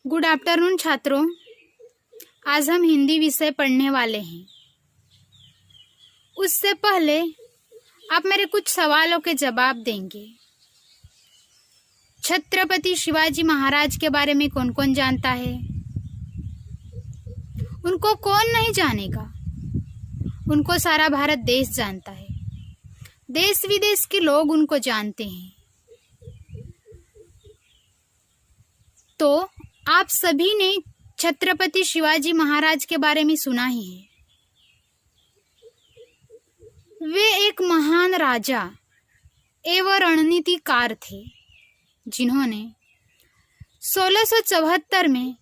Good afternoon छात्रों। आज हम हिंदी विषय पढ़ने वाले हैं। उससे पहले आप मेरे कुछ सवालों के जवाब देंगे। छत्रपति शिवाजी महाराज के बारे में कौन कौन जानता है? उनको कौन नहीं जानेगा। उनको सारा भारत देश जानता है। देश विदेश के लोग उनको जानते हैं। तो आप सभी ने छत्रपति शिवाजी महाराज के बारे में सुना ही है। वे एक महान राजा एवं रणनीतिकार थे, जिन्होंने 1674 में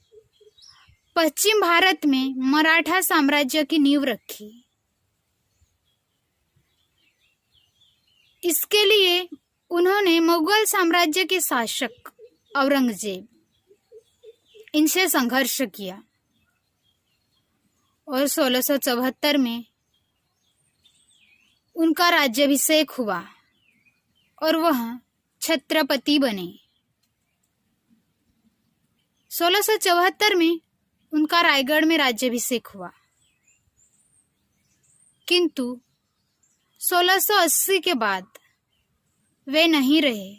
पश्चिम भारत में मराठा साम्राज्य की नींव रखी। इसके लिए उन्होंने मुगल साम्राज्य के शासक औरंगजेब इनसे संघर्ष किया और 1674 में उनका राज्याभिषेक हुआ और वह छत्रपति बने। 1674 में उनका रायगढ़ में राज्याभिषेक हुआ, किंतु 1680 के बाद वे नहीं रहे।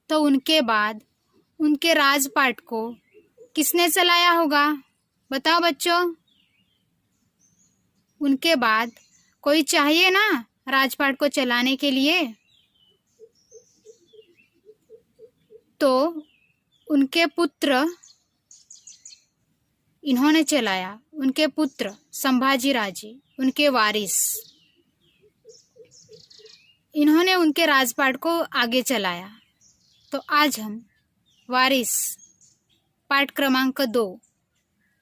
तो उनके बाद उनके राजपाट को किसने चलाया होगा? बताओ बच्चों। उनके बाद कोई चाहिए ना राजपाट को चलाने के लिए। तो उनके पुत्र इन्होंने चलाया। उनके पुत्र संभाजी राजे, उनके वारिस, इन्होंने उनके राजपाट को आगे चलाया। तो आज हम वारिस पाठ क्रमांक 2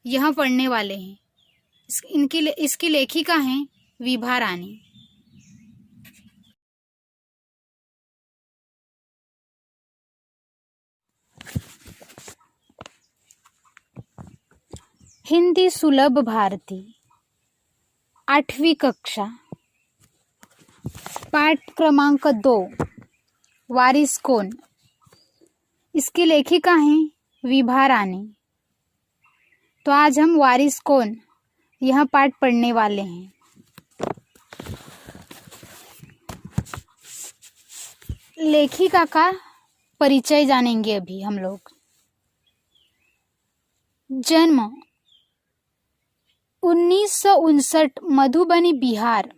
यह पढ़ने वाले हैं। इसकी लेखिका हैं विभा रानी। हिंदी सुलभ भारती 8वीं कक्षा, पाठ क्रमांक 2 वारिस कौन। इसकी लेखिका हैं विभा रानी। तो आज हम वारिस कौन यह पाठ पढ़ने वाले हैं। लेखिका का परिचय जानेंगे अभी हम लोग। जन्म 1959 मधुबनी बिहार।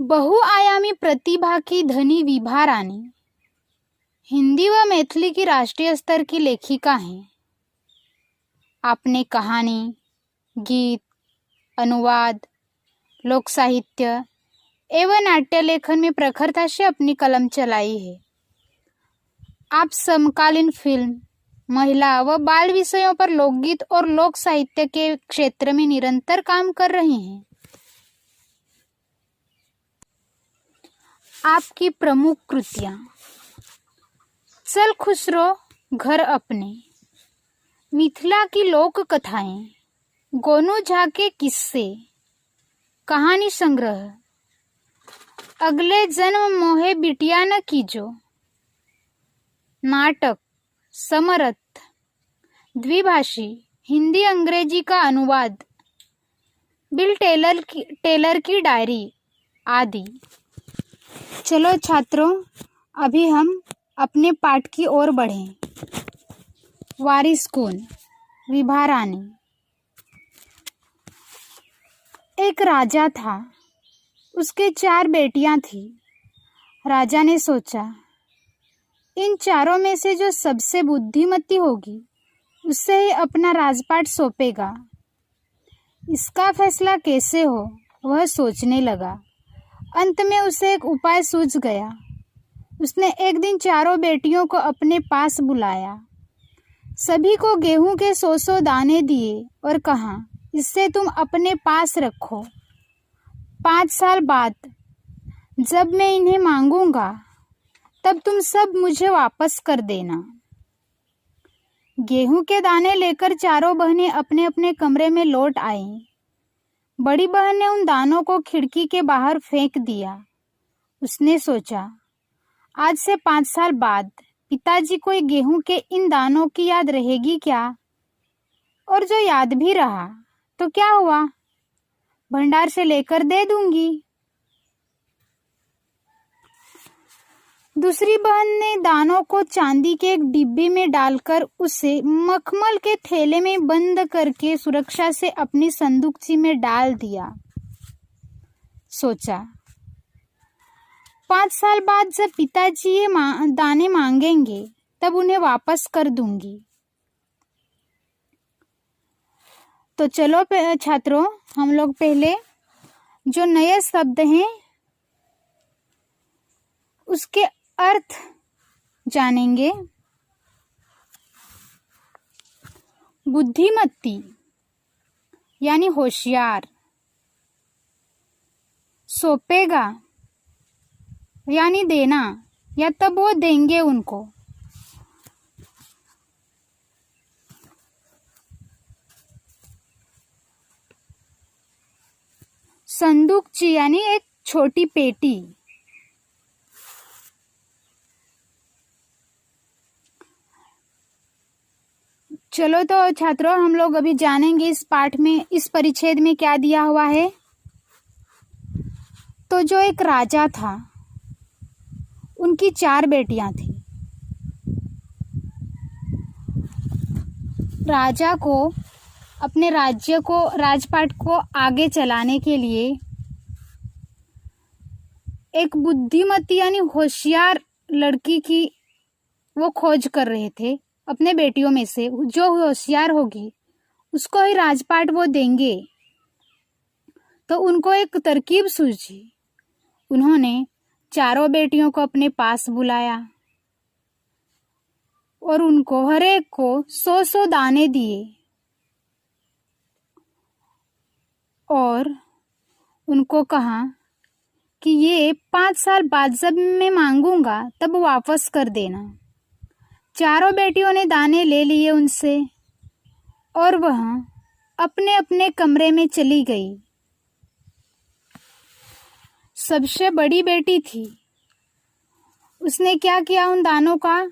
बहुआयामी प्रतिभा की धनी विभा रानी हिंदी व मैथिली की राष्ट्रीय स्तर की लेखिका हैं। आपने कहानी, गीत, अनुवाद, लोक साहित्य एवं नाट्य लेखन में प्रखरता से अपनी कलम चलाई है। आप समकालीन फिल्म, महिला व बाल विषयों पर लोकगीत और लोक साहित्य के क्षेत्र में निरंतर काम कर रहे हैं। आपकी प्रमुख कृतियां: चल खुसरो घर अपने, मिथिला की लोक कथाएं, गोनू झा के किस्से, कहानी संग्रह, अगले जन्म मोहे बिटिया न कीजो, नाटक समरथ, द्विभाषी हिंदी अंग्रेजी का अनुवाद, बिल टेलर की डायरी आदि। चलो छात्रों, अभी हम अपने पाठ की ओर बढ़ें। वारिस कौन, विभा रानी। एक राजा था, उसके 4 बेटियां थी। राजा ने सोचा, इन चारों में से जो सबसे बुद्धिमती होगी उससे ही अपना राजपाट सौंपेगा। इसका फैसला कैसे हो वह सोचने लगा। अंत में उसे एक उपाय सूझ गया। उसने एक दिन चारों बेटियों को अपने पास बुलाया, सभी को गेहूं के 100 दाने दिए और कहा, इससे तुम अपने पास रखो। 5 साल बाद जब मैं इन्हें मांगूंगा तब तुम सब मुझे वापस कर देना। गेहूं के दाने लेकर चारों बहनें अपने अपने कमरे में लौट आईं। बड़ी बहन ने उन दानों को खिड़की के बाहर फेंक दिया। उसने सोचा, आज से 5 साल बाद पिताजी को गेहूं के इन दानों की याद रहेगी क्या? और जो याद भी रहा तो क्या हुआ, भंडार से लेकर दे दूंगी। दूसरी बहन ने दानों को चांदी के एक डिब्बी में डालकर उसे मखमल के थैले में बंद करके सुरक्षा से अपनी संदूकची में डाल दिया। सोचा, 5 साल बाद जब पिताजी ये दाने मांगेंगे तब उन्हें वापस कर दूंगी। तो चलो छात्रों, हम लोग पहले जो नए शब्द हैं उसके अर्थ जानेंगे। बुद्धिमती यानी होशियार, सौंपेगा यानी देना या तब वो देंगे उनको। संदूकची यानी एक छोटी पेटी। चलो तो छात्रों, हम लोग अभी जानेंगे इस पाठ में, इस परिच्छेद में क्या दिया हुआ है। तो जो एक राजा था, उनकी 4 बेटियां थी। राजा को अपने राज्य को, राजपाट को आगे चलाने के लिए एक बुद्धिमती यानी होशियार लड़की की वो खोज कर रहे थे। अपने बेटियों में से जो होशियार होगी उसको ही राजपाट वो देंगे। तो उनको एक तरकीब सूझी। उन्होंने 4 बेटियों को अपने पास बुलाया और उनको हर एक को 100-100 दाने दिए और उनको कहा कि ये 5 साल बाद जब मैं मांगूंगा तब वापस कर देना। 4 बेटियों ने दाने ले लिए उनसे और वह अपने अपने कमरे में चली गई। सबसे बड़ी बेटी थी, उसने क्या किया, उन दानों का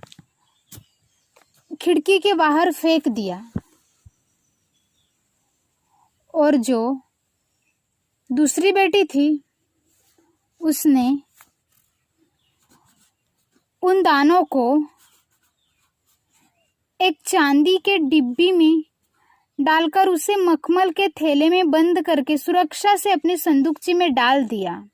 खिड़की के बाहर फेंक दिया। और जो दूसरी बेटी थी, उसने उन दानों को एक चांदी के डिब्बी में डालकर उसे मखमल के थैले में बंद करके सुरक्षा से अपनी संदूकची में डाल दिया।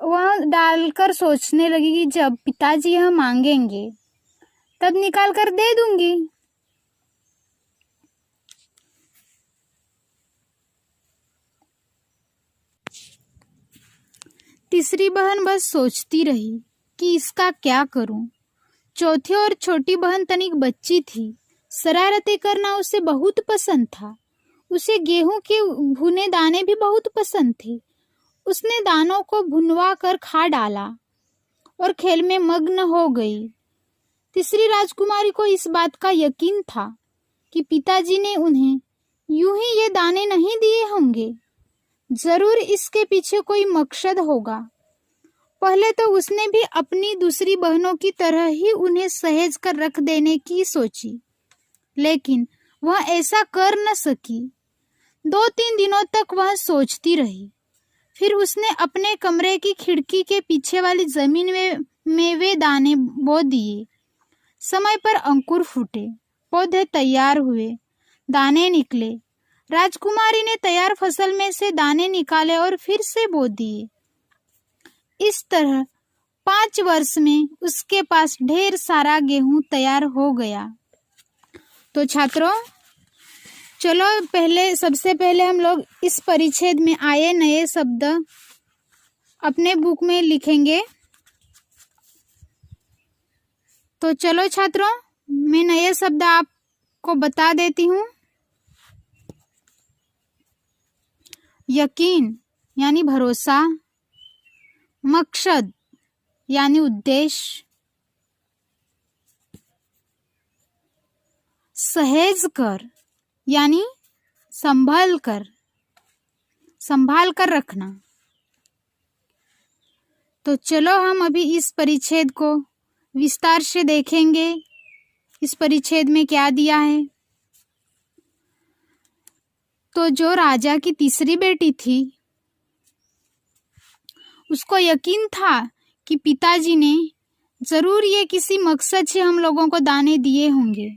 वह डालकर सोचने लगी कि जब पिताजी यह मांगेंगे तब निकाल कर दे दूंगी। तीसरी बहन बस सोचती रही कि इसका क्या करूं। चौथी और छोटी बहन तनिक बच्ची थी। शरारतें करना उसे बहुत पसंद था। उसे गेहूं के भुने दाने भी बहुत पसंद थे। उसने दानों को भुनवा कर खा डाला और खेल में मग्न हो गई। तीसरी राजकुमारी को इस बात का यकीन था कि पिताजी ने उन्हें यूं ही ये दाने नहीं दिए होंगे। जरूर इसके पीछे कोई मकसद होगा। पहले तो उसने भी अपनी दूसरी बहनों की तरह ही उन्हें सहेज कर रख देने की सोची, लेकिन वह ऐसा कर न सकी। 2-3 दिनों तक वह सोचती रही। फिर उसने अपने कमरे की खिड़की के पीछे वाली जमीन में वे दाने बो दिए। समय पर अंकुर फूटे, पौधे तैयार हुए, दाने निकले। राजकुमारी ने तैयार फसल में से दाने निकाले और फिर से बो दिए। इस तरह 5 वर्ष में उसके पास ढेर सारा गेहूं तैयार हो गया। तो छात्रों, चलो सबसे पहले हम लोग इस परिच्छेद में आए नए शब्द अपने बुक में लिखेंगे। तो चलो छात्रों, मैं नए शब्द आपको बता देती हूँ। यकीन यानी भरोसा, मकसद यानी उद्देश्य, सहेज कर यानी संभाल कर रखना, तो चलो हम अभी इस परिच्छेद को विस्तार से देखेंगे। इस परिच्छेद में क्या दिया है। तो जो राजा की तीसरी बेटी थी, उसको यकीन था कि पिताजी ने जरूर ये किसी मकसद से हम लोगों को दाने दिए होंगे।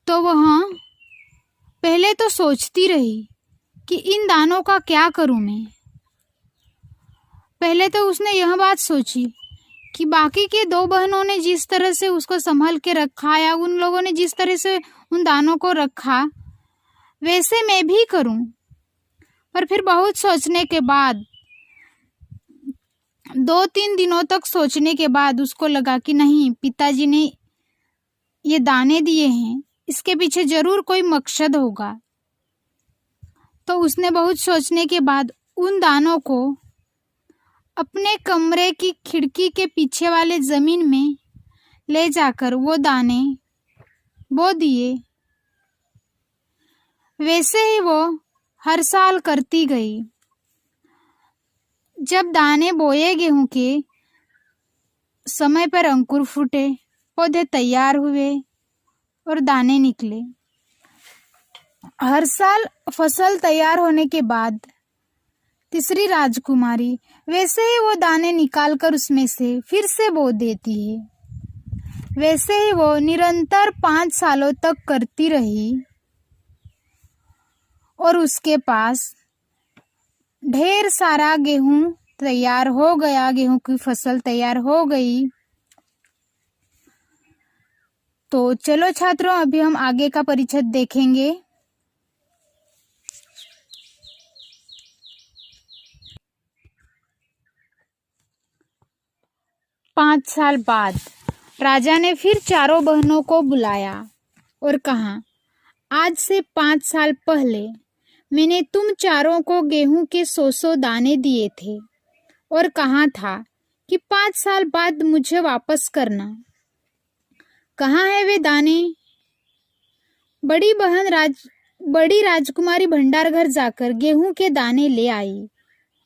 तो वह पहले तो सोचती रही कि इन दानों का क्या करूं मैं। पहले तो उसने यह बात सोची कि बाकी के दो बहनों ने जिस तरह से उसको संभाल के रखा या उन लोगों ने जिस तरह से उन दानों को रखा, वैसे मैं भी करूं। पर फिर बहुत सोचने के बाद, 2-3 दिनों तक सोचने के बाद उसको लगा कि नहीं, पिताजी ने ये दाने दिए हैं, इसके पीछे जरूर कोई मकसद होगा। तो उसने बहुत सोचने के बाद उन दानों को अपने कमरे की खिड़की के पीछे वाले जमीन में ले जाकर वो दाने बो दिए। वैसे ही वो हर साल करती गई। जब दाने बोए गेहूं के, समय पर अंकुर फूटे, पौधे तैयार हुए और दाने निकले। हर साल फसल तैयार होने के बाद तीसरी राजकुमारी वैसे ही वो दाने निकालकर उसमें से फिर से बो देती है। वैसे ही वो निरंतर 5 सालों तक करती रही और उसके पास ढेर सारा गेहूं तैयार हो गया, गेहूं की फसल तैयार हो गई। तो चलो छात्रों, अभी हम आगे का परिच्छेद देखेंगे। पाँच साल बाद राजा ने फिर चारों बहनों को बुलाया और कहा, आज से 5 साल पहले मैंने तुम चारों को गेहूं के 100 दाने दिए थे और कहा था कि 5 साल बाद मुझे वापस करना। कहाँ है वे दाने? बड़ी राजकुमारी भंडार घर जाकर गेहूं के दाने ले आई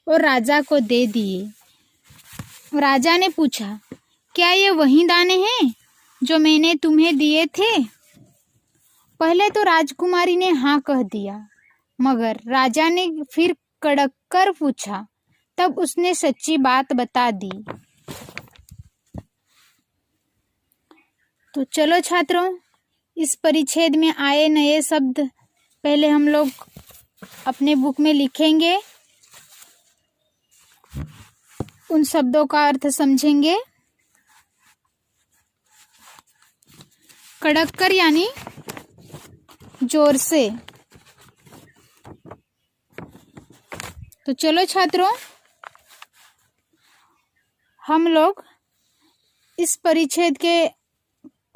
और राजा को दे दिए। राजा ने पूछा, क्या ये वही दाने हैं जो मैंने तुम्हें दिए थे? पहले तो राजकुमारी ने हाँ कह दिया, मगर राजा ने फिर कड़क कर पूछा, तब उसने सच्ची बात बता दी। तो चलो छात्रों, इस परिच्छेद में आए नए शब्द पहले हम लोग अपने बुक में लिखेंगे, उन शब्दों का अर्थ समझेंगे। कड़क कर यानी जोर से। तो चलो छात्रों, हम लोग इस परिच्छेद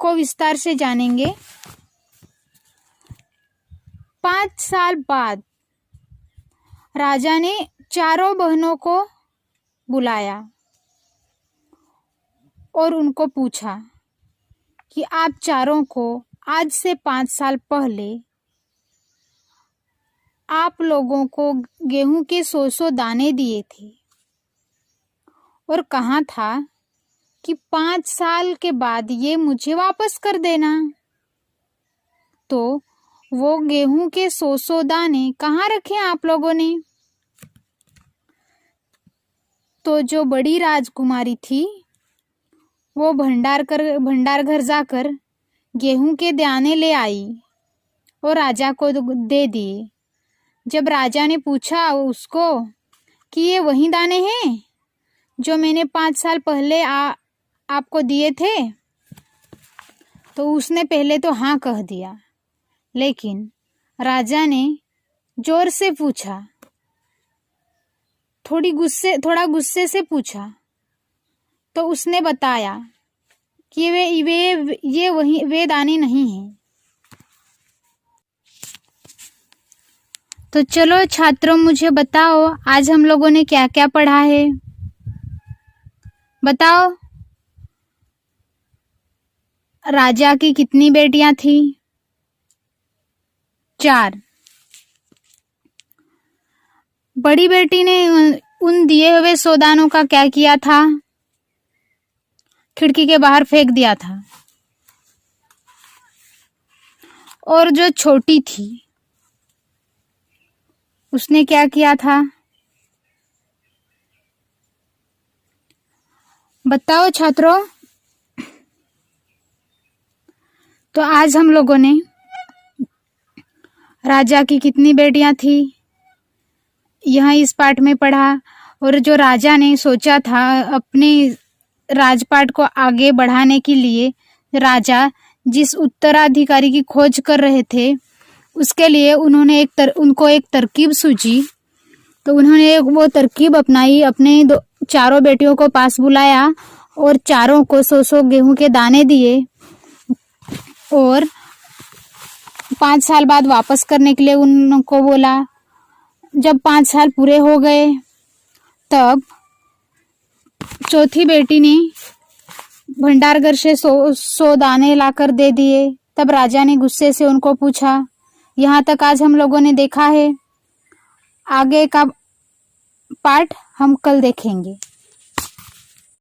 को विस्तार से जानेंगे। 5 साल बाद राजा ने चारों बहनों को बुलाया और उनको पूछा कि आप चारों को आज से 5 साल पहले आप लोगों को गेहूं के 100 दाने दिए थे और कहा था कि 5 साल के बाद ये मुझे वापस कर देना। तो वो गेहूं के 100 दाने कहाँ रखे आप लोगों ने? तो जो बड़ी राजकुमारी थी वो भंडार घर जाकर गेहूं के दाने ले आई और राजा को दे दिए। जब राजा ने पूछा उसको कि ये वही दाने हैं जो मैंने 5 साल पहले आपको दिए थे, तो उसने पहले तो हाँ कह दिया, लेकिन राजा ने जोर से पूछा, थोड़ा गुस्से से पूछा। तो उसने बताया कि ये वे दाने नहीं हैं। तो चलो छात्रों, मुझे बताओ आज हम लोगों ने क्या क्या पढ़ा है, बताओ। राजा की कितनी बेटियां थी? 4। बड़ी बेटी ने उन दिए हुए 100 दानों का क्या किया था? खिड़की के बाहर फेंक दिया था। और जो छोटी थी उसने क्या किया था? बताओ छात्रों। तो आज हम लोगों ने राजा की कितनी बेटियां थी यह इस पाठ में पढ़ा। और जो राजा ने सोचा था अपने राजपाट को आगे बढ़ाने के लिए, राजा जिस उत्तराधिकारी की खोज कर रहे थे उसके लिए उन्होंने उनको एक तरकीब सूझी। तो उन्होंने वो तरकीब अपनाई, अपने चारों बेटियों को पास बुलाया और चारों को 100-100 गेहूं के दाने दिए और 5 साल बाद वापस करने के लिए उनको बोला। जब 5 साल पूरे हो गए तब चौथी बेटी ने भंडारघर से 100 दाने लाकर दे दिए। तब राजा ने गुस्से से उनको पूछा, यहाँ तक आज हम लोगों ने देखा है, आगे का पाठ हम कल देखेंगे।